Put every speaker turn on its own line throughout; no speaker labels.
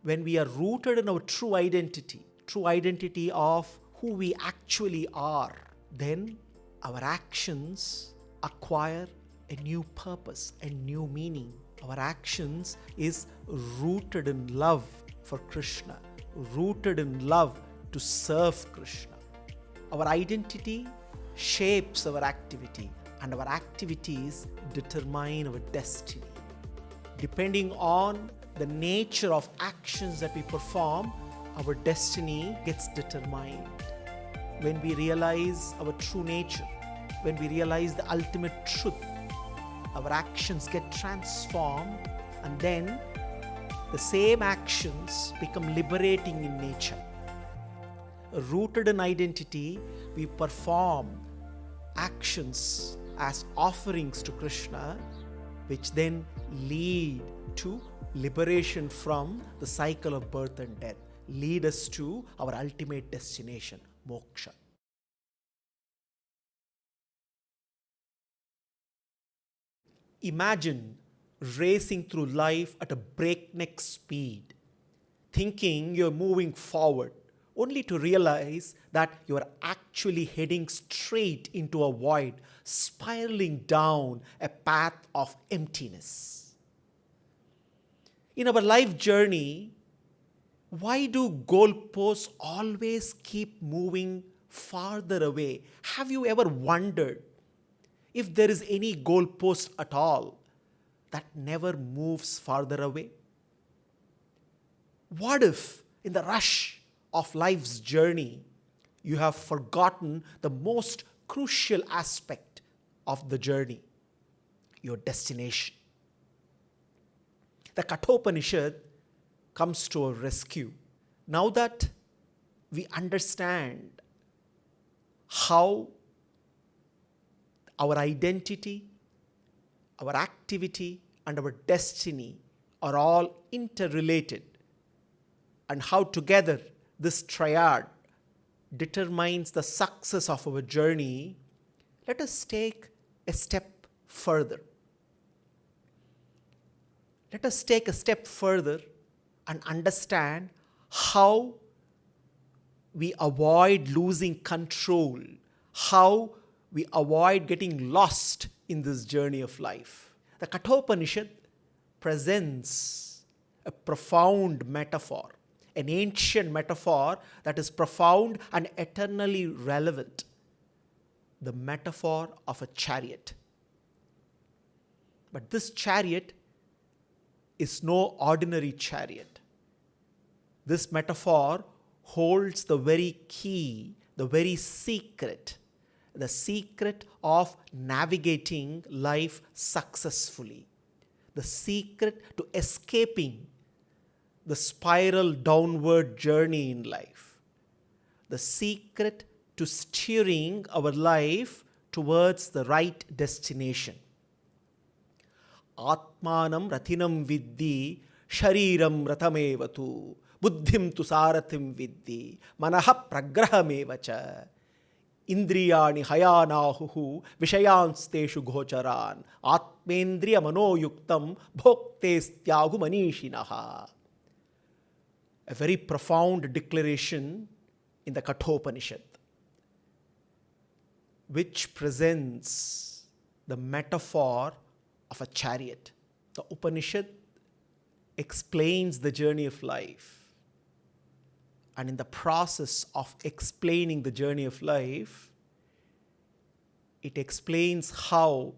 when we are rooted in our true identity of who we actually are, then our actions acquire a new purpose, a new meaning. Our actions is rooted in love for Krishna, rooted in love to serve Krishna. Our identity shapes our activity, and our activities determine our destiny. Depending on the nature of actions that we perform, our destiny gets determined. When we realize our true nature, when we realize the ultimate truth, our actions get transformed, and then the same actions become liberating in nature. Rooted in identity, we perform actions as offerings to Krishna, which then lead to liberation from the cycle of birth and death, lead us to our ultimate destination, moksha. Imagine racing through life at a breakneck speed, thinking you're moving forward, only to realize that you're actually heading straight into a void, spiraling down a path of emptiness. In our life journey, why do goalposts always keep moving farther away? Have you ever wondered if there is any goalpost at all that never moves farther away? What if in the rush of life's journey, you have forgotten the most crucial aspect of the journey, your destination? The Kathopanishad comes to our rescue. Now that we understand how our identity, our activity, and our destiny are all interrelated, and how together this triad determines the success of our journey, let us take a step further. Let us take a step further and understand how we avoid losing control, how we avoid getting lost in this journey of life. The Kathopanishad presents a profound metaphor, an ancient metaphor that is profound and eternally relevant. The metaphor of a chariot. But this chariot is no ordinary chariot. This metaphor holds the very key, the very secret, the secret of navigating life successfully, the secret to escaping the spiral downward journey in life, the secret to steering our life towards the right destination. Atmanam rathinam viddhi, shariram ratamevatu, buddhim tu sarathim viddhi, manaha pragrahamevacha, indriyani hayanahuhu, vishayansteshu gocharan, atmendriya manoyuktam, bhoktestyahu manishinaha. A very profound declaration in the Kathopanishad, which presents the metaphor of a chariot. The Upanishad explains the journey of life. And in the process of explaining the journey of life, it explains how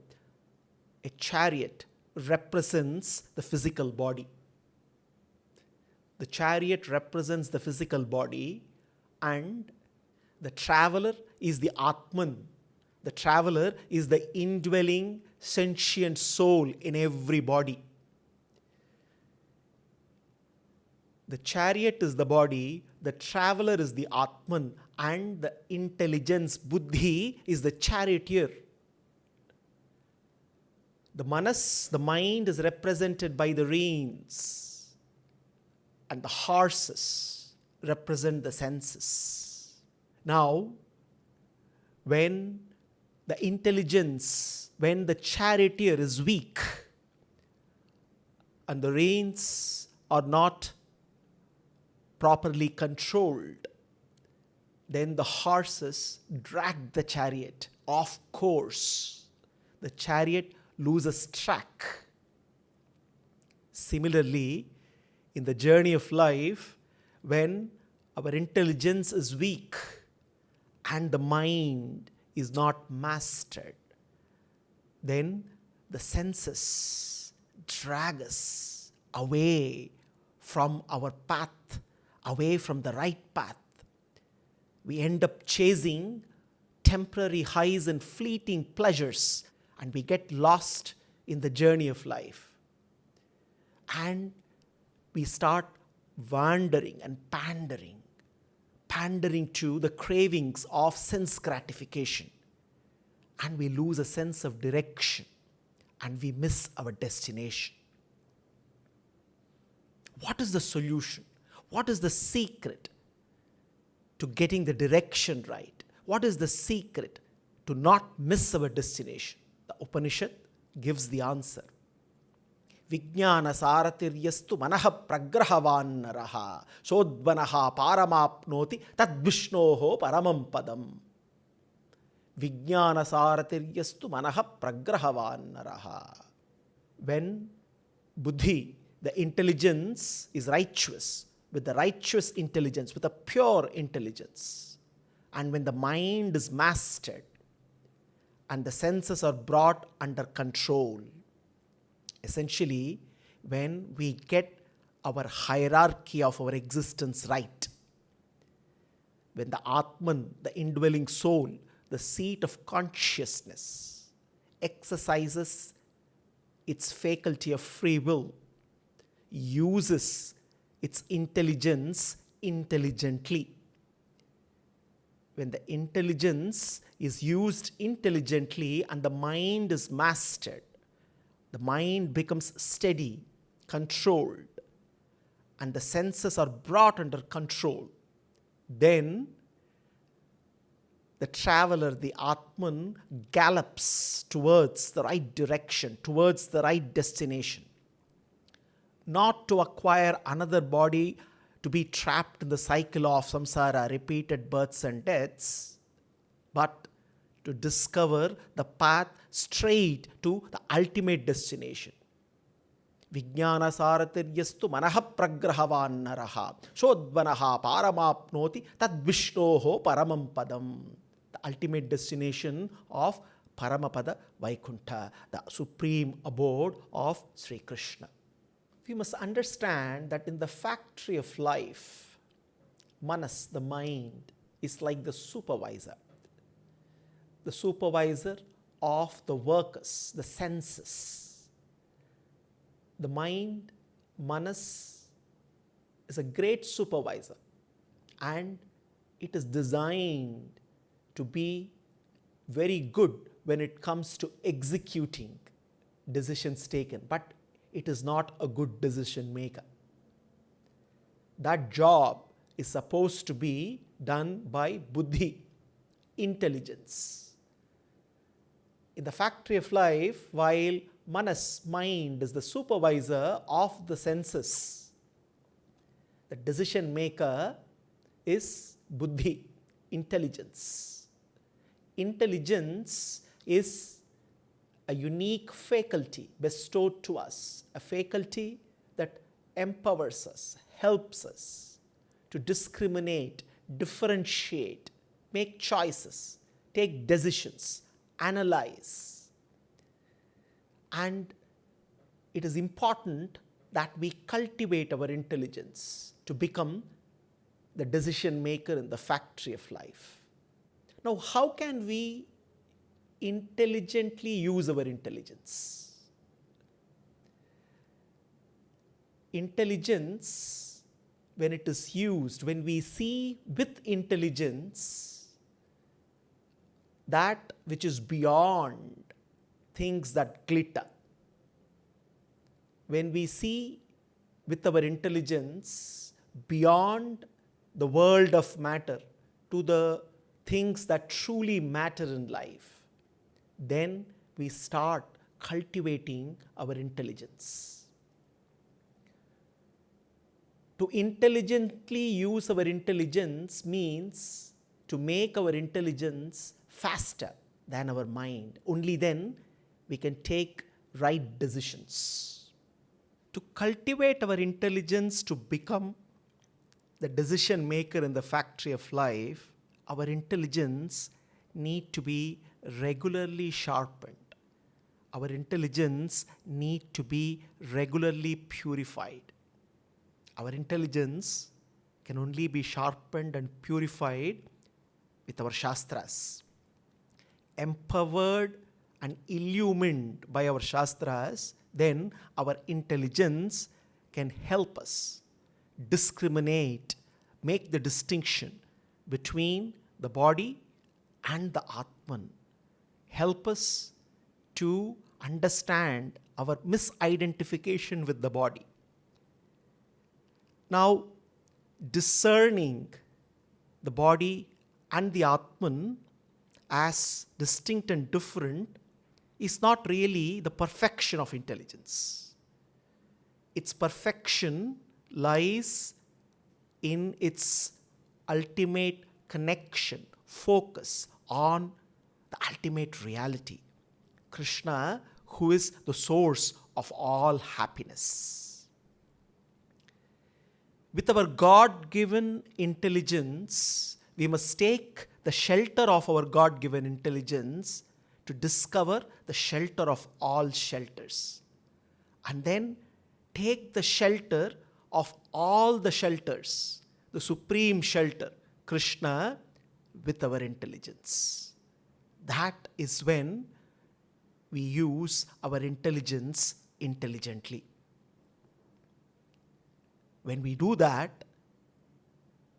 a chariot represents the physical body. The chariot represents the physical body, and the traveler is the Atman. The traveler is the indwelling sentient soul in every body. The chariot is the body, the traveler is the Atman, and the intelligence, buddhi, is the charioteer. The manas, the mind, is represented by the reins, and the horses represent the senses. Now, when the intelligence, when the charioteer is weak and the reins are not properly controlled, then the horses drag the chariot off course. The chariot loses track. Similarly, in the journey of life, when our intelligence is weak and the mind is not mastered, then the senses drag us away from our path, away from the right path. We end up chasing temporary highs and fleeting pleasures, and we get lost in the journey of life. And we start wandering and pandering to the cravings of sense gratification. And we lose a sense of direction, and we miss our destination. What is the solution? What is the secret to getting the direction right? What is the secret to not miss our destination? The Upanishad gives the answer. Vijnana saratiryastu manaha pragrahavan naraha sodvanaha paramapnoti tad vishnoho paramam padam. Vijnana saratiryastu manaha pragrahavan naraha. When buddhi, the intelligence, is righteous, with the righteous intelligence, with a pure intelligence, and when the mind is mastered and the senses are brought under control, essentially, when we get our hierarchy of our existence right, when the Atman, the indwelling soul, the seat of consciousness, exercises its faculty of free will, uses its intelligence intelligently. When the intelligence is used intelligently and the mind is mastered, the mind becomes steady, controlled, and the senses are brought under control. Then the traveler, the Atman, gallops towards the right direction, towards the right destination. Not to acquire another body, to be trapped in the cycle of samsara, repeated births and deaths, but to discover the path straight to the ultimate destination. Vijnana saratiryastu manaha pragrahavan naraha shodvanaha paramapnoti tad vishnoho paramam padam. The ultimate destination of Paramapada Vaikuntha, the supreme abode of Sri Krishna. We must understand that in the factory of life, Manas, the mind, is like the supervisor of the workers, the senses. The mind, Manas, is a great supervisor, and it is designed to be very good when it comes to executing decisions taken, but it is not a good decision maker. That job is supposed to be done by buddhi, intelligence. In the factory of life, while Manas, mind, is the supervisor of the senses, the decision maker is buddhi, intelligence. Intelligence is a unique faculty bestowed to us, a faculty that empowers us, helps us to discriminate, differentiate, make choices, take decisions, analyze. And it is important that we cultivate our intelligence to become the decision maker in the factory of life. Now, how can we intelligently use our intelligence? Intelligence, when it is used, when we see with intelligence that which is beyond things that glitter, when we see with our intelligence beyond the world of matter to the things that truly matter in life, then we start cultivating our intelligence. To intelligently use our intelligence means to make our intelligence faster than our mind. Only then we can take right decisions. To cultivate our intelligence to become the decision maker in the factory of life, our intelligence need to be regularly sharpened. Our intelligence need to be regularly purified. Our intelligence can only be sharpened and purified with our Shastras. Empowered and illumined by our Shastras, then our intelligence can help us discriminate, make the distinction between the body and the Atman. Help us to understand our misidentification with the body. Now, discerning the body and the Atman as distinct and different is not really the perfection of intelligence. Its perfection lies in its ultimate connection, focus on the ultimate reality, Krishna, who is the source of all happiness. With our God-given intelligence, we must take the shelter of our God-given intelligence to discover the shelter of all shelters. And then take the shelter of all the shelters, the supreme shelter, Krishna, with our intelligence. That is when we use our intelligence intelligently. When we do that,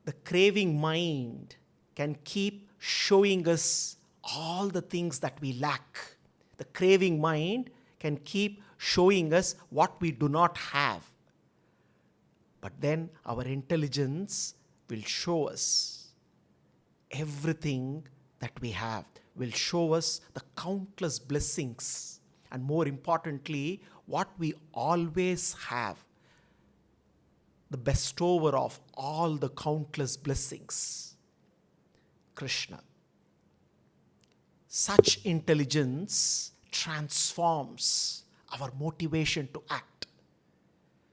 the craving mind can keep showing us all the things that we lack. The craving mind can keep showing us what we do not have. But then our intelligence will show us everything that we have, will show us the countless blessings, and more importantly, what we always have, the bestower of all the countless blessings, Krishna. Such intelligence transforms our motivation to act.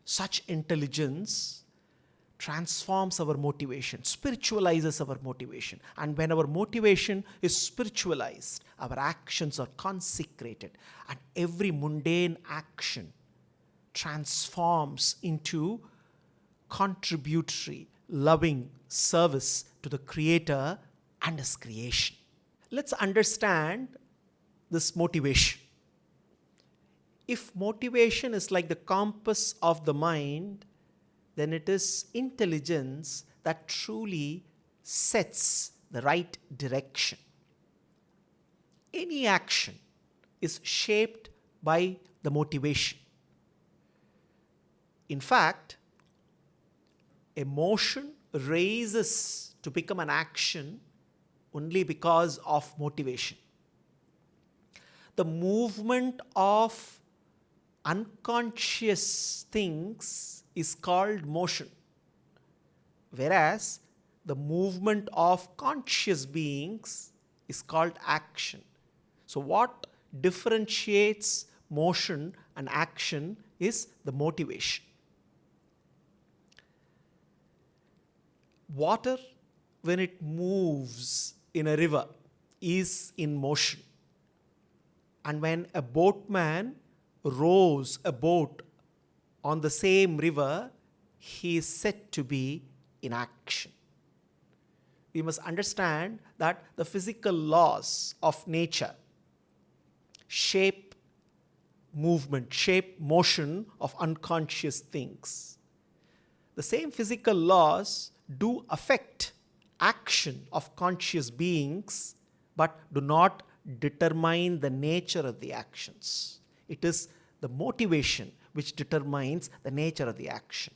Such intelligence transforms our motivation, spiritualizes our motivation. And when our motivation is spiritualized, our actions are consecrated, and every mundane action transforms into contributory, loving service to the Creator and His creation. Let's understand this motivation. If motivation is like the compass of the mind, then it is intelligence that truly sets the right direction. Any action is shaped by the motivation. In fact, emotion raises to become an action only because of motivation. The movement of unconscious things is called motion, whereas the movement of conscious beings is called action. So what differentiates motion and action is the motivation. Water, when it moves in a river, is in motion. And when a boatman rows a boat on the same river, he is said to be in action. We must understand that the physical laws of nature shape movement, shape motion of unconscious things. The same physical laws do affect action of conscious beings, but do not determine the nature of the actions. It is the motivation which determines the nature of the action.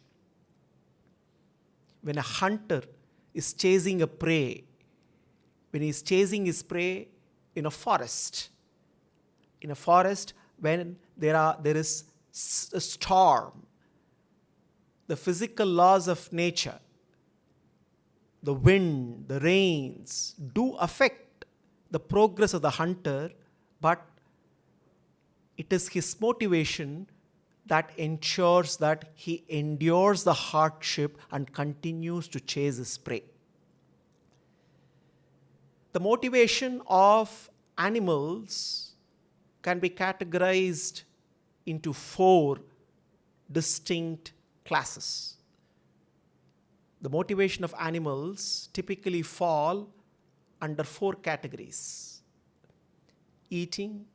When a hunter is chasing a prey, when he is chasing his prey in a forest when there is a storm, the physical laws of nature, the wind, the rains, do affect the progress of the hunter, but it is his motivation that ensures that he endures the hardship and continues to chase his prey. The motivation of animals can be categorized into 4 distinct classes. The motivation of animals typically fall under 4 categories: eating,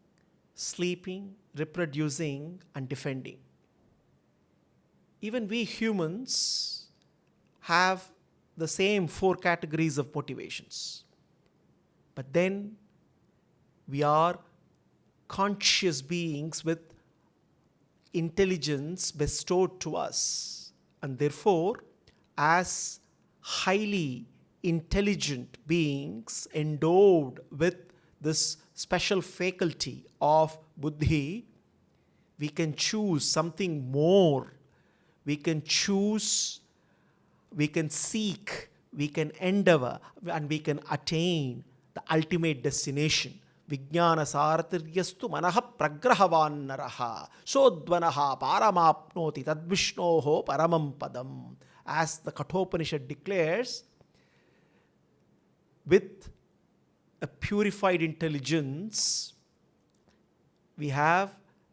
sleeping, reproducing, and defending. Even we humans have the same 4 categories of motivations. But then we are conscious beings with intelligence bestowed to us, and therefore, as highly intelligent beings endowed with this special faculty of buddhi, we can choose something more. We can choose, we can seek, we can endeavor, and we can attain the ultimate destination. Vijnana saratiryastu manaha pragrahavan naraha sodvanaha paramapnoti tadvishnoho paramam padam. As the Kathopanishad declares, with a purified intelligence, we have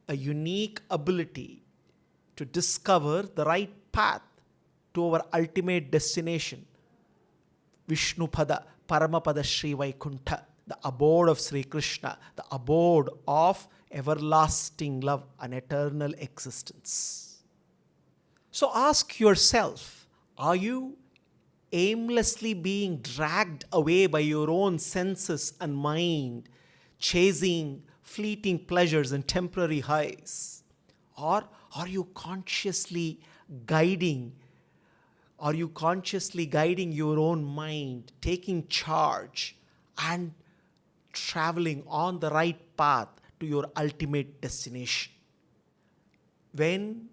a unique ability to discover the right path to our ultimate destination, Vishnupada, Paramapada Sri Vaikuntha, the abode of Sri Krishna, the abode of everlasting love and eternal existence. So ask yourself, are you aimlessly being dragged away by your own senses and mind, chasing fleeting pleasures and temporary highs? Or are you consciously guiding? Are you consciously guiding your own mind, taking charge and traveling on the right path to your ultimate destination? When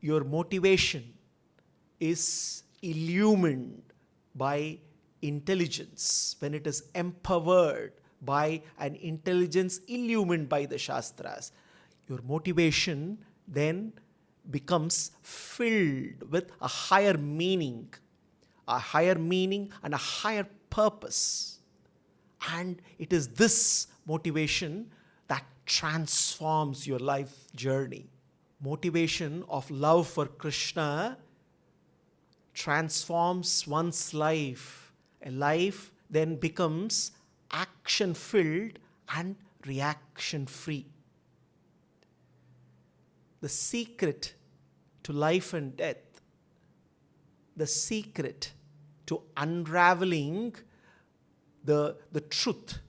your motivation is illumined by intelligence, when it is empowered by an intelligence illumined by the Shastras, your motivation then becomes filled with a higher meaning and a higher purpose. And it is this motivation that transforms your life journey. Motivation of love for Krishna transforms one's life. A life then becomes action-filled and reaction-free. The secret to life and death, the secret to unraveling the truth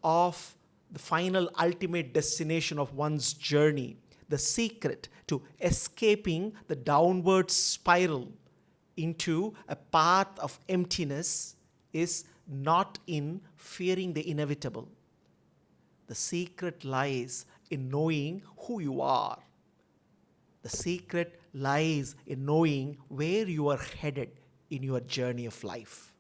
of the final ultimate destination of one's journey, the secret to escaping the downward spiral into a path of emptiness is not in fearing the inevitable. The secret lies in knowing who you are. The secret lies in knowing where you are headed in your journey of life.